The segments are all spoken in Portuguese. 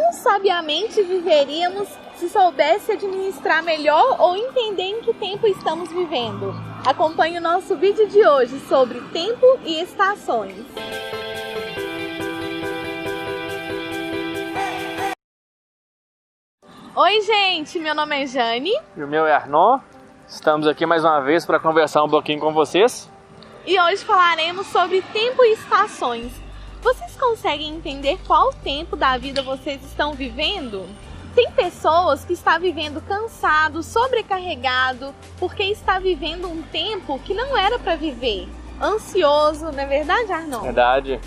quão sabiamente viveríamos se soubesse administrar melhor ou entender em que tempo estamos vivendo? Acompanhe o nosso vídeo de hoje sobre tempo e estações. Oi gente, meu nome é Jane. E o meu é Arnon. Estamos aqui mais uma vez para conversar um pouquinho com vocês. E hoje falaremos sobre tempo e estações. Vocês conseguem entender qual tempo da vida vocês estão vivendo? Tem pessoas que estão vivendo cansado, sobrecarregado, porque está vivendo um tempo que não era para viver. Ansioso, não é verdade, Arnon? Verdade.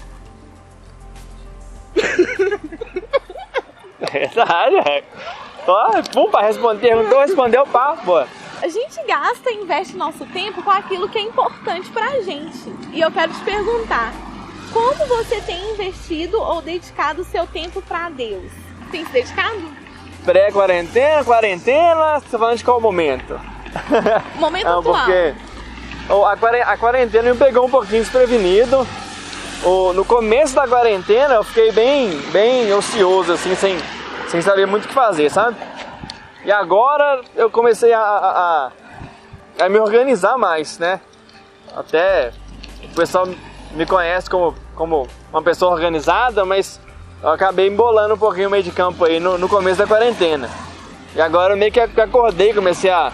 Verdade. Pum, para responder, perguntou, respondeu, pá, pô. A gente gasta e investe nosso tempo com aquilo que é importante pra gente. E eu quero te perguntar, como você tem investido ou dedicado o seu tempo pra Deus? Tem se dedicado? Pré-quarentena, quarentena, você tá falando de qual momento? Momento atual. Porque a quarentena me pegou um pouquinho desprevenido. No começo da quarentena eu fiquei bem ocioso, assim, sem saber muito o que fazer, sabe? E agora eu comecei a me organizar mais, né? Até o pessoal me conhece como uma pessoa organizada, mas eu acabei embolando um pouquinho o meio de campo aí no começo da quarentena. E agora eu meio que acordei, comecei a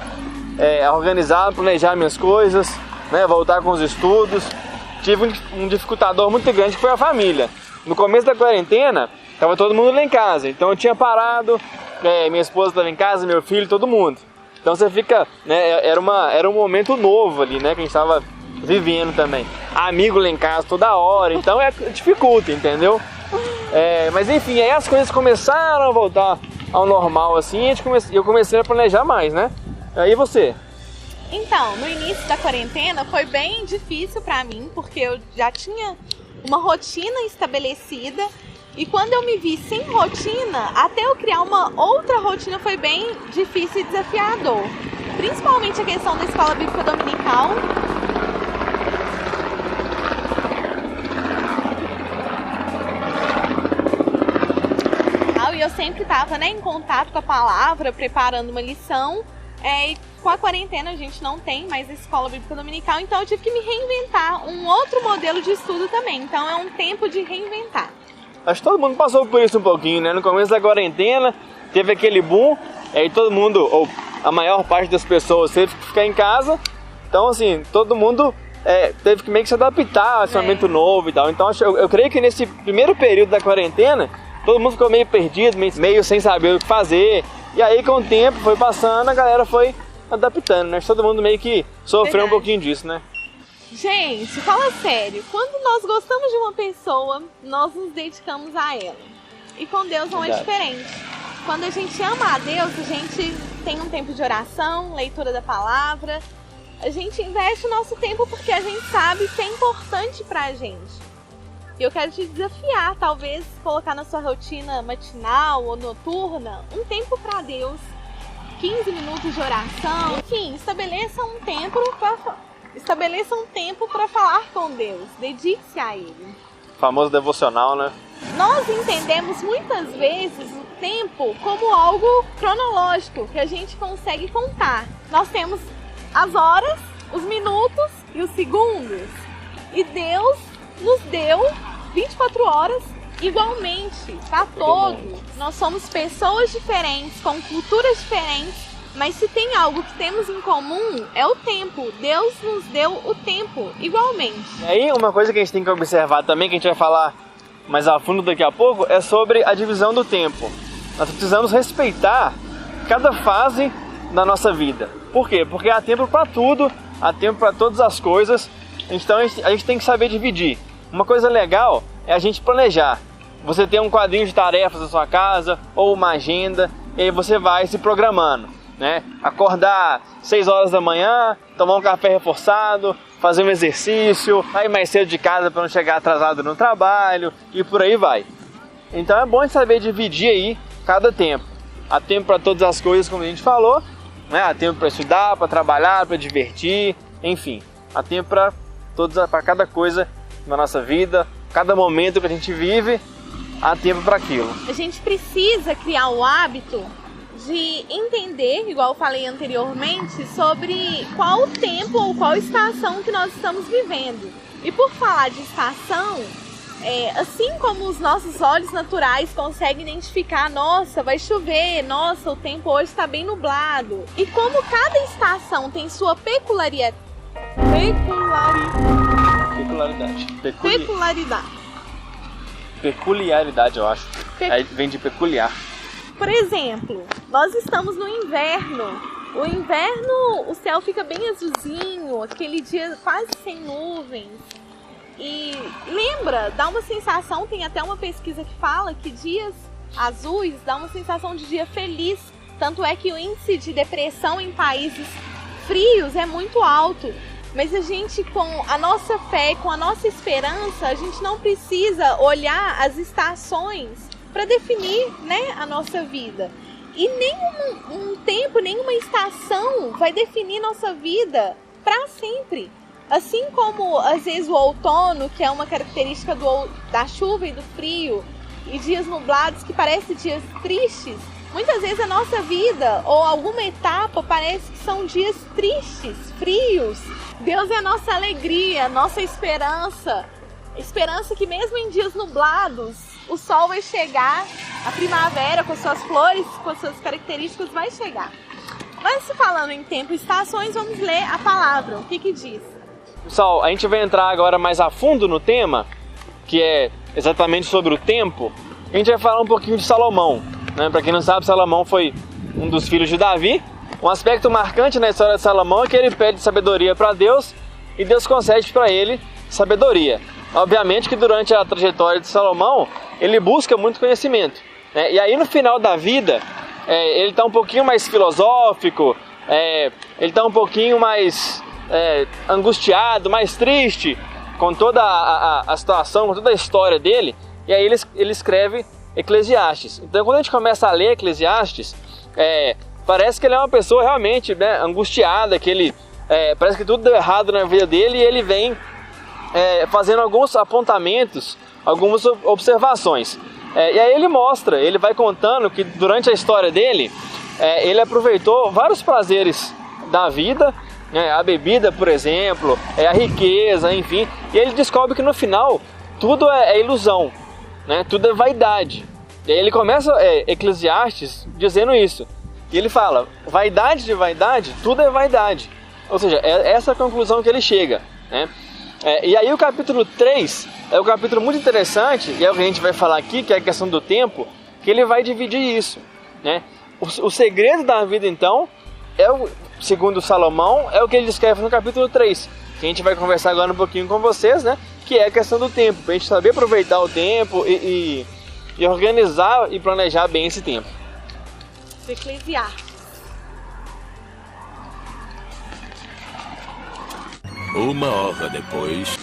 organizar, planejar minhas coisas, né? Voltar com os estudos. Tive um dificultador muito grande que foi a família. No começo da quarentena, tava todo mundo lá em casa, então eu tinha parado, minha esposa estava em casa, meu filho, todo mundo. Então você fica, né, era um momento novo ali, né, que a gente estava vivendo também. Amigo lá em casa toda hora, então dificulta, entendeu? Mas enfim, aí as coisas começaram a voltar ao normal assim, e eu comecei a planejar mais, né? Aí você? Então, no início da quarentena foi bem difícil pra mim, porque eu já tinha uma rotina estabelecida e quando eu me vi sem rotina, até eu criar uma outra rotina foi bem difícil e desafiador. Principalmente a questão da escola bíblica dominical. E eu sempre estava, né, em contato com a palavra, preparando uma lição. E com a quarentena a gente não tem mais a escola bíblica dominical, então eu tive que me reinventar um outro modelo de estudo também. Então é um tempo de reinventar. Acho que todo mundo passou por isso um pouquinho, né? No começo da quarentena teve aquele boom, aí todo mundo, ou a maior parte das pessoas teve que ficar em casa. Então assim, todo mundo teve que meio que se adaptar a esse momento novo e tal. Então eu creio que nesse primeiro período da quarentena, todo mundo ficou meio perdido, meio sem saber o que fazer. E aí com o tempo foi passando, a galera foi adaptando, né? Todo mundo meio que sofreu um pouquinho disso, né? Gente, fala sério, quando nós gostamos de uma pessoa, nós nos dedicamos a ela. E com Deus não é diferente. Quando a gente ama a Deus, a gente tem um tempo de oração, leitura da palavra. A gente investe o nosso tempo porque a gente sabe que é importante pra gente. E eu quero te desafiar, talvez, colocar na sua rotina matinal ou noturna um tempo para Deus, 15 minutos de oração, enfim, estabeleça um tempo para falar com Deus, dedique-se a Ele. O famoso devocional, né? Nós entendemos muitas vezes o tempo como algo cronológico, que a gente consegue contar. Nós temos as horas, os minutos e os segundos, e Deus nos deu 24 horas igualmente, para todos. Nós somos pessoas diferentes, com culturas diferentes, mas se tem algo que temos em comum, é o tempo. Deus nos deu o tempo igualmente. E aí uma coisa que a gente tem que observar também, que a gente vai falar mais a fundo daqui a pouco, é sobre a divisão do tempo. Nós precisamos respeitar cada fase da nossa vida. Por quê? Porque há tempo para tudo, há tempo para todas as coisas, então a gente tem que saber dividir. Uma coisa legal é a gente planejar. Você tem um quadrinho de tarefas na sua casa ou uma agenda e aí você vai se programando, né? Acordar 6 horas da manhã, tomar um café reforçado, fazer um exercício, sair mais cedo de casa para não chegar atrasado no trabalho e por aí vai. Então é bom saber dividir aí cada tempo. Há tempo para todas as coisas, como a gente falou, né? Há tempo para estudar, para trabalhar, para divertir, enfim. Há tempo para cada coisa na nossa vida, cada momento que a gente vive, há tempo para aquilo. A gente precisa criar o hábito de entender, igual eu falei anteriormente, sobre qual tempo ou qual estação que nós estamos vivendo. E por falar de estação, assim como os nossos olhos naturais conseguem identificar, nossa, vai chover, nossa, o tempo hoje está bem nublado. E como cada estação tem sua peculiaridade. Peculiaridade, eu acho. Aí vem de peculiar. Por exemplo, nós estamos no inverno. O inverno, o céu fica bem azulzinho, aquele dia quase sem nuvens. E lembra, dá uma sensação, tem até uma pesquisa que fala que dias azuis dá uma sensação de dia feliz. Tanto é que o índice de depressão em países frios é muito alto. Mas a gente, com a nossa fé, com a nossa esperança, a gente não precisa olhar as estações para definir, né, a nossa vida. E nenhum tempo, nenhuma estação vai definir nossa vida para sempre. Assim como, às vezes, o outono, que é uma característica da chuva e do frio, e dias nublados que parecem dias tristes, muitas vezes a nossa vida ou alguma etapa parece que são dias tristes, frios. Deus é a nossa alegria, nossa esperança. Esperança que mesmo em dias nublados, o sol vai chegar, a primavera com suas flores, com suas características vai chegar. Mas se falando em tempo e estações, vamos ler a palavra. O que diz? Pessoal, a gente vai entrar agora mais a fundo no tema, que é exatamente sobre o tempo. A gente vai falar um pouquinho de Salomão, né? Para quem não sabe, Salomão foi um dos filhos de Davi. Um aspecto marcante na história de Salomão é que ele pede sabedoria para Deus e Deus concede para ele sabedoria. Obviamente que durante a trajetória de Salomão, ele busca muito conhecimento, né? E aí no final da vida, ele está um pouquinho mais filosófico, ele está um pouquinho mais angustiado, mais triste com toda a situação, com toda a história dele. E aí ele escreve Eclesiastes. Então quando a gente começa a ler Eclesiastes, parece que ele é uma pessoa realmente, né, angustiada, que parece que tudo deu errado na vida dele, e ele vem fazendo alguns apontamentos, algumas observações. E aí ele vai contando que durante a história dele, ele aproveitou vários prazeres da vida, a bebida, por exemplo, a riqueza, enfim, e ele descobre que no final tudo é ilusão, né? Tudo é vaidade. E aí ele começa Eclesiastes dizendo isso. E ele fala, vaidade de vaidade, tudo é vaidade. Ou seja, é essa a conclusão que ele chega, né? E aí o capítulo 3 é um capítulo muito interessante, e é o que a gente vai falar aqui, que é a questão do tempo, que ele vai dividir isso, né? O segredo da vida, então, segundo Salomão, é o que ele descreve no capítulo 3, que a gente vai conversar agora um pouquinho com vocês, né? Que é a questão do tempo, para a gente saber aproveitar o tempo e organizar e planejar bem esse tempo. Eclesiastes. Uma hora depois.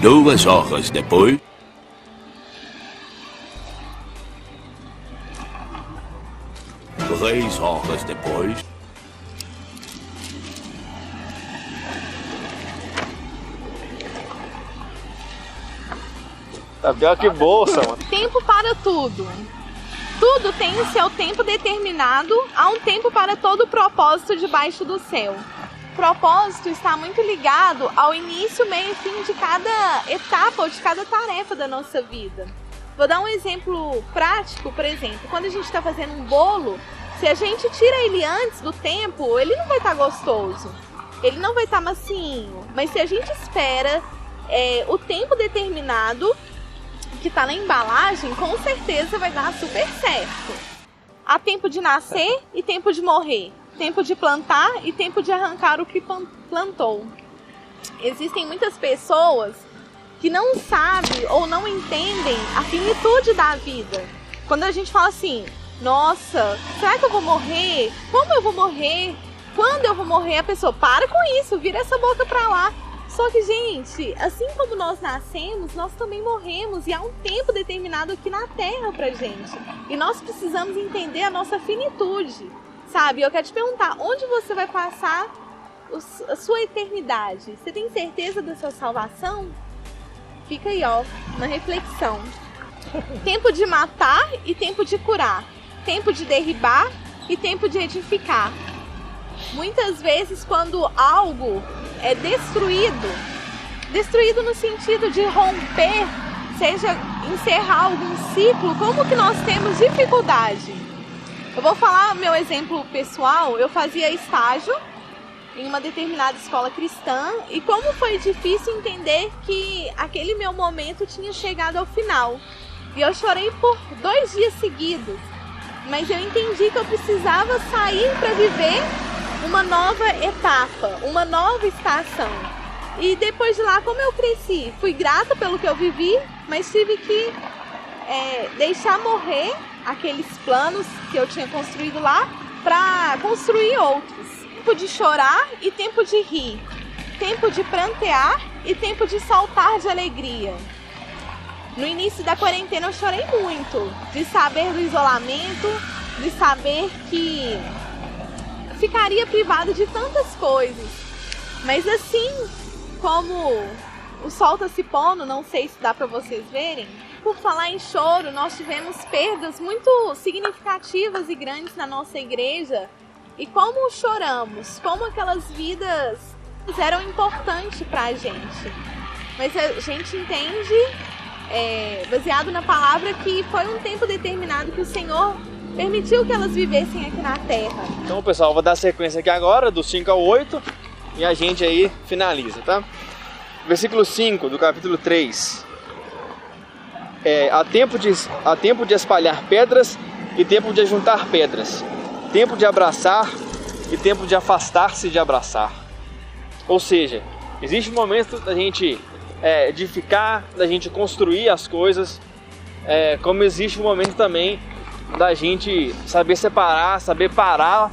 2 horas depois. 3 horas depois. Tá pior que bolsa, mano. Tempo para tudo. Tudo tem o seu tempo determinado, há um tempo para todo propósito debaixo do céu. O propósito está muito ligado ao início, meio e fim de cada etapa ou de cada tarefa da nossa vida. Vou dar um exemplo prático, por exemplo, quando a gente está fazendo um bolo, se a gente tira ele antes do tempo, ele não vai estar gostoso, ele não vai estar macinho. Mas se a gente espera o tempo determinado, que está na embalagem, com certeza vai dar super certo. Há tempo de nascer e tempo de morrer. Tempo de plantar e tempo de arrancar o que plantou. Existem muitas pessoas que não sabem ou não entendem a finitude da vida. Quando a gente fala assim, nossa, será que eu vou morrer? Como eu vou morrer? Quando eu vou morrer? A pessoa, para com isso, vira essa boca pra lá. Só que, gente, assim como nós nascemos, nós também morremos, e há um tempo determinado aqui na Terra pra gente. E nós precisamos entender a nossa finitude, sabe? Eu quero te perguntar, onde você vai passar a sua eternidade? Você tem certeza da sua salvação? Fica aí, ó, uma reflexão. Tempo de matar e tempo de curar. Tempo de derribar e tempo de edificar. Muitas vezes, quando algo é destruído no sentido de romper, seja encerrar algum ciclo, como que nós temos dificuldade? Eu vou falar meu exemplo pessoal. Eu fazia estágio em uma determinada escola cristã e como foi difícil entender que aquele meu momento tinha chegado ao final. E eu chorei por 2 dias seguidos, mas eu entendi que eu precisava sair para viver uma nova etapa, uma nova estação. E depois de lá, como eu cresci, fui grata pelo que eu vivi, mas tive que deixar morrer aqueles planos que eu tinha construído lá para construir outros. Tempo de chorar e tempo de rir. Tempo de prantear e tempo de saltar de alegria. No início da quarentena eu chorei muito, de saber do isolamento, de saber que ficaria privado de tantas coisas. Mas assim como o sol está se pondo, não sei se dá para vocês verem, por falar em choro, nós tivemos perdas muito significativas e grandes na nossa igreja. E como choramos, como aquelas vidas eram importantes para a gente. Mas a gente entende, baseado na palavra, que foi um tempo determinado que o Senhor permitiu que elas vivessem aqui na terra. Então, pessoal, vou dar sequência aqui agora, do 5 ao 8, e a gente aí finaliza, tá? Versículo 5 do capítulo 3. Há tempo de espalhar pedras e tempo de ajuntar pedras. Tempo de abraçar e tempo de afastar-se de abraçar. Ou seja, existe um momento da gente edificar, da gente construir as coisas, como existe um momento também da gente saber separar, saber parar,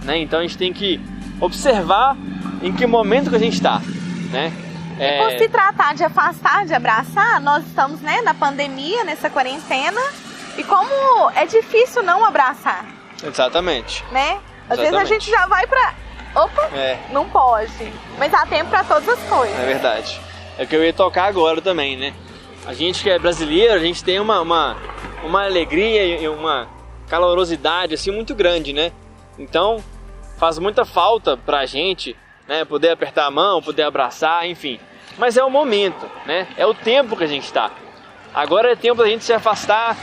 né? Então a gente tem que observar em que momento que a gente está, né? E por se tratar de afastar, de abraçar, nós estamos, né, na pandemia, nessa quarentena, e como é difícil não abraçar. Exatamente. Né? Às vezes a gente já vai pra... Opa, não pode. Mas há tempo pra todas as coisas. É verdade. É o que eu ia tocar agora também, né? A gente que é brasileiro, a gente tem uma alegria e uma calorosidade assim muito grande, né? Então faz muita falta pra gente, né, poder apertar a mão, poder abraçar, enfim. Mas é o momento, né? É o tempo que a gente tá. Agora é tempo da gente se afastar,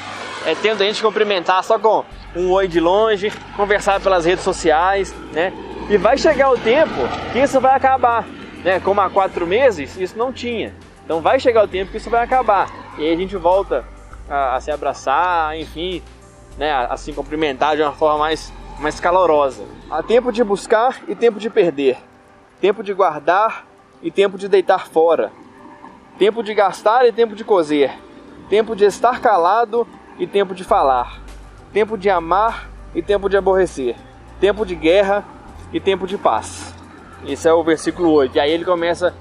é tempo da gente cumprimentar só com um oi de longe, conversar pelas redes sociais, né? E vai chegar o tempo que isso vai acabar, né? Como há 4 meses, isso não tinha. Então vai chegar o tempo que isso vai acabar. E aí a gente volta a se abraçar, enfim, né? A se cumprimentar de uma forma mais calorosa. Há tempo de buscar e tempo de perder. Tempo de guardar e tempo de deitar fora. Tempo de gastar e tempo de coser. Tempo de estar calado e tempo de falar. Tempo de amar e tempo de aborrecer. Tempo de guerra e tempo de paz. Esse é o versículo 8. E aí ele começa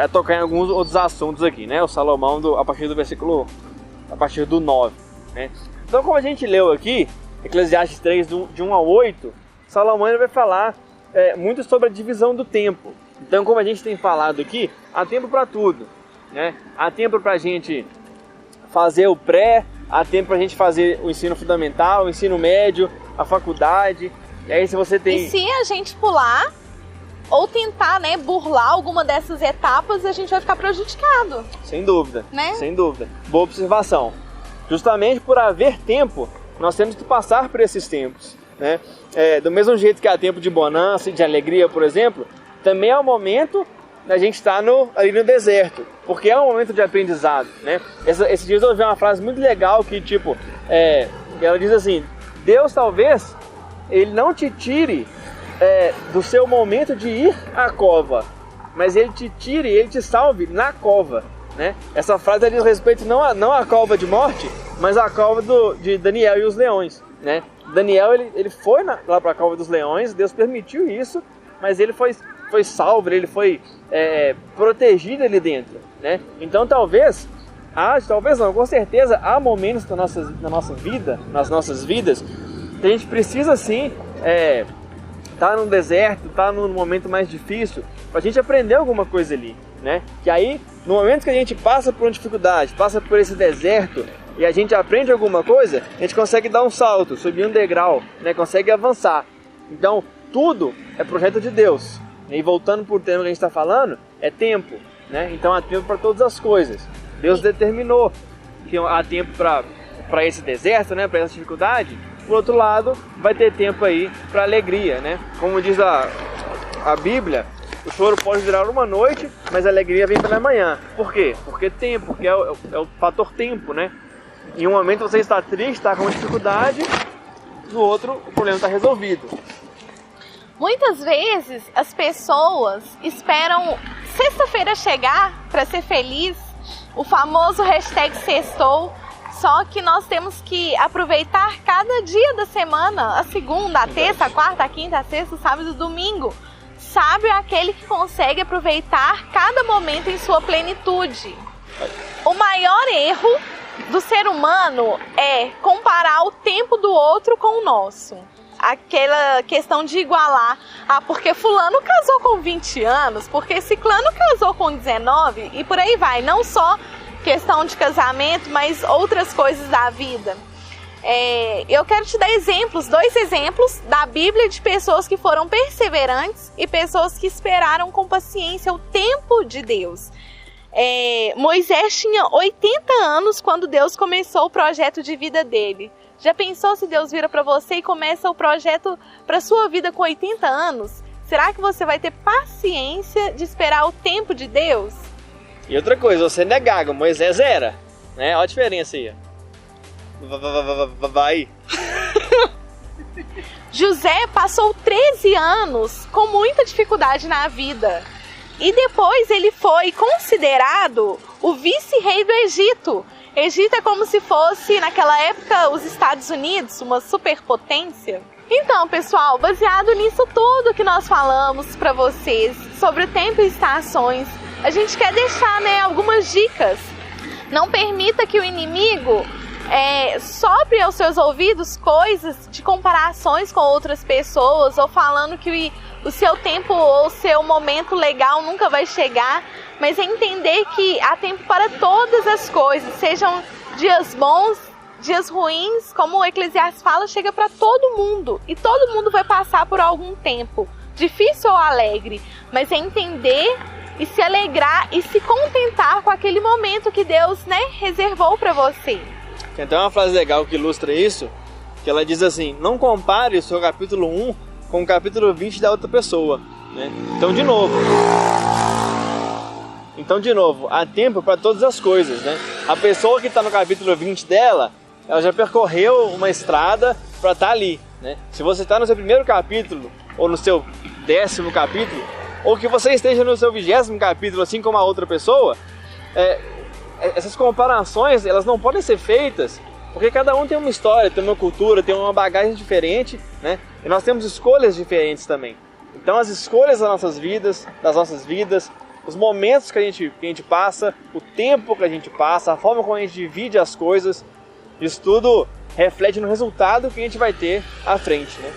a tocar em alguns outros assuntos aqui, né? O Salomão a partir do versículo, a partir do 9, né? Então, como a gente leu aqui, Eclesiastes 3, de 1 a 8, Salomão ele vai falar muito sobre a divisão do tempo. Então, como a gente tem falado aqui, há tempo para tudo, né? Há tempo para a gente fazer o pré, há tempo para a gente fazer o ensino fundamental, o ensino médio, a faculdade. E aí se você tem... E se a gente pular ou tentar, né, burlar alguma dessas etapas, a gente vai ficar prejudicado. Sem dúvida, né? Sem dúvida. Boa observação. Justamente por haver tempo, nós temos que passar por esses tempos, né? Do mesmo jeito que há tempo de bonança e de alegria, por exemplo, também é o momento da gente estar ali no deserto, porque é um momento de aprendizado, né? Esses dias eu ouvi uma frase muito legal que, tipo, ela diz assim: Deus talvez ele não te tire do seu momento de ir à cova, mas ele te tire, ele te salve na cova, né? Essa frase diz respeito não à cova de morte, mas à cova de Daniel e os leões, né? Daniel ele foi lá para a cova dos leões, Deus permitiu isso, mas ele foi salvo, ele foi protegido ali dentro, né? Então talvez não, com certeza há momentos na nossa vida, nas nossas vidas, que a gente precisa sim tá no deserto, tá num momento mais difícil, pra gente aprender alguma coisa ali, né? Que aí, no momento que a gente passa por uma dificuldade, passa por esse deserto e a gente aprende alguma coisa, a gente consegue dar um salto, subir um degrau, né? Consegue avançar. Então, tudo é projeto de Deus. E voltando para o tema que a gente está falando, é tempo, né? Então há tempo para todas as coisas. Deus determinou que há tempo para esse deserto, né? Para essa dificuldade. Por outro lado, vai ter tempo aí para alegria, né? Como diz a Bíblia, o choro pode durar uma noite, mas a alegria vem pela manhã. Por quê? Porque tempo, porque é o fator tempo, né? Em um momento você está triste, está com dificuldade, no outro o problema está resolvido. Muitas vezes as pessoas esperam sexta-feira chegar para ser feliz, o famoso #sextou. Só que nós temos que aproveitar cada dia da semana, a segunda, a terça, a quarta, a quinta, a sexta, o sábado e o domingo. Sábio é aquele que consegue aproveitar cada momento em sua plenitude. O maior erro do ser humano é comparar o tempo do outro com o nosso. Aquela questão de igualar, porque fulano casou com 20 anos, porque ciclano casou com 19 e por aí vai, não só questão de casamento, mas outras coisas da vida. Eu quero te dar dois exemplos da Bíblia de pessoas que foram perseverantes e pessoas que esperaram com paciência o tempo de Deus. Moisés tinha 80 anos quando Deus começou o projeto de vida dele. Já pensou se Deus vira para você e começa o projeto para sua vida com 80 anos? Será que você vai ter paciência de esperar o tempo de Deus? E outra coisa, você não é gago, Moisés era, né? Olha a diferença aí. Vai. José passou 13 anos com muita dificuldade na vida. E depois ele foi considerado o vice-rei do Egito. Egito é como se fosse, naquela época, os Estados Unidos, uma superpotência. Então, pessoal, baseado nisso tudo que nós falamos para vocês sobre o tempo e estações, a gente quer deixar, algumas dicas. Não permita que o inimigo sopre aos seus ouvidos coisas de comparações com outras pessoas ou falando que o seu tempo ou o seu momento legal nunca vai chegar, mas é entender que há tempo para todas as coisas, sejam dias bons, dias ruins, como o Eclesiastes fala, chega para todo mundo e todo mundo vai passar por algum tempo, difícil ou alegre, mas é entender e se alegrar e se contentar com aquele momento que Deus, reservou para você. Tem até uma frase legal que ilustra isso, que ela diz assim: não compare o seu capítulo 1 com o capítulo 20 da outra pessoa, né? Então de novo, há tempo para todas as coisas, né? A pessoa que está no capítulo 20 dela, ela já percorreu uma estrada para estar ali, né? Se você está no seu primeiro capítulo ou no seu 10º capítulo, ou que você esteja no seu 20º capítulo, assim como a outra pessoa, essas comparações, elas não podem ser feitas, porque cada um tem uma história, tem uma cultura, tem uma bagagem diferente, né? E nós temos escolhas diferentes também. Então as escolhas das nossas vidas, os momentos que a gente passa, o tempo que a gente passa, a forma como a gente divide as coisas, isso tudo reflete no resultado que a gente vai ter à frente, né?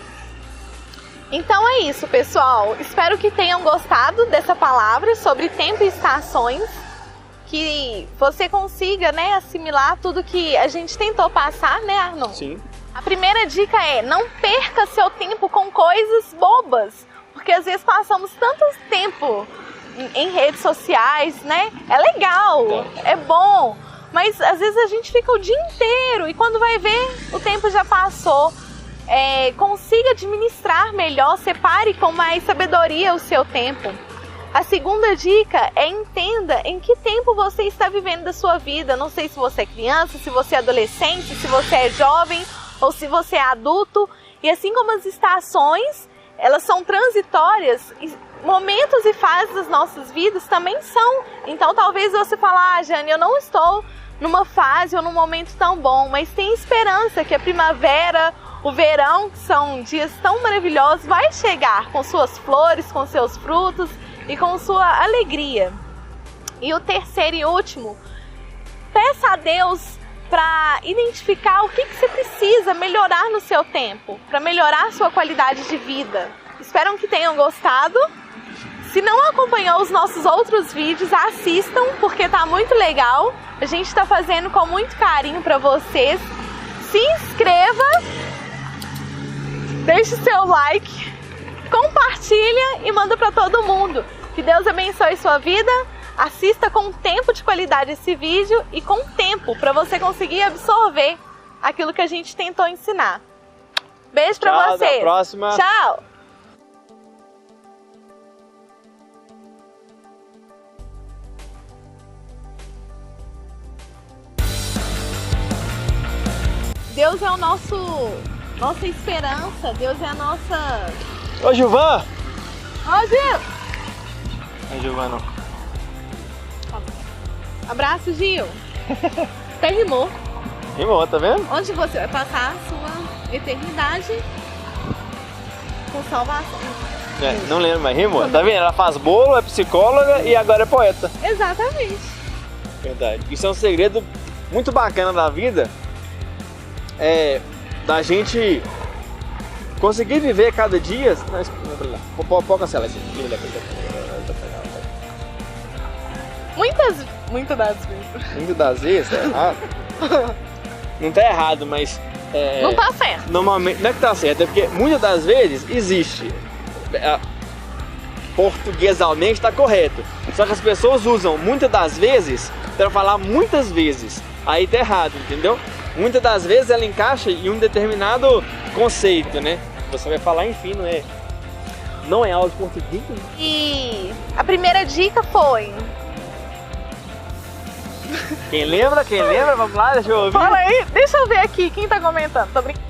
Então é isso, pessoal. Espero que tenham gostado dessa palavra sobre tempo e estações, que você consiga, assimilar tudo que a gente tentou passar, Arnon? Sim. A primeira dica é: não perca seu tempo com coisas bobas, porque às vezes passamos tanto tempo em redes sociais, É legal, é bom, mas às vezes a gente fica o dia inteiro e quando vai ver, o tempo já passou. Consiga administrar melhor, separe com mais sabedoria o seu tempo. A segunda dica é: entenda em que tempo você está vivendo da sua vida. Não sei se você é criança, se você é adolescente, se você é jovem ou se você é adulto. E assim como as estações, elas são transitórias, momentos e fases das nossas vidas também são. Então talvez você fale: Jane, eu não estou numa fase ou num momento tão bom, mas tem esperança que a primavera, o verão, que são dias tão maravilhosos, vai chegar com suas flores, com seus frutos e com sua alegria. E o terceiro e último, peça a Deus para identificar o que você precisa melhorar no seu tempo, para melhorar a sua qualidade de vida. Espero que tenham gostado. Se não acompanhou os nossos outros vídeos, assistam, porque tá muito legal. A gente tá fazendo com muito carinho pra vocês. Se inscreva, deixe seu like, compartilha e manda pra todo mundo. Que Deus abençoe sua vida. Assista com tempo de qualidade esse vídeo e com tempo pra você conseguir absorver aquilo que a gente tentou ensinar. Beijo pra vocês. Até a próxima. Tchau. Deus é o nossa esperança, Deus é a nossa... Ô, Gilvan! Ó, Gil! Não é Gilvan, não. Abraço, Gil! Até rimou. Rimou, tá vendo? Onde você vai passar a sua eternidade com salvação. Não lembro, mas rimou. Tá vendo? Ela faz bolo, é psicóloga e agora é poeta. Exatamente. Verdade. Isso é um segredo muito bacana da vida. Da gente conseguir viver cada dia. Pode cancelar isso. Muitas das vezes. Muitas das vezes, tá errado. Não tá errado, mas. Não tá certo. Normalmente, não é que tá certo, é porque muitas das vezes existe. Portuguesalmente tá correto. Só que as pessoas usam muitas das vezes para falar muitas vezes. Aí tá errado, entendeu? Muitas das vezes ela encaixa em um determinado conceito, né? Você vai falar, enfim, não é aula de português. Né? E a primeira dica foi... Quem lembra? Vamos lá, deixa eu ouvir. Fala aí, deixa eu ver aqui quem tá comentando. Tô brincando.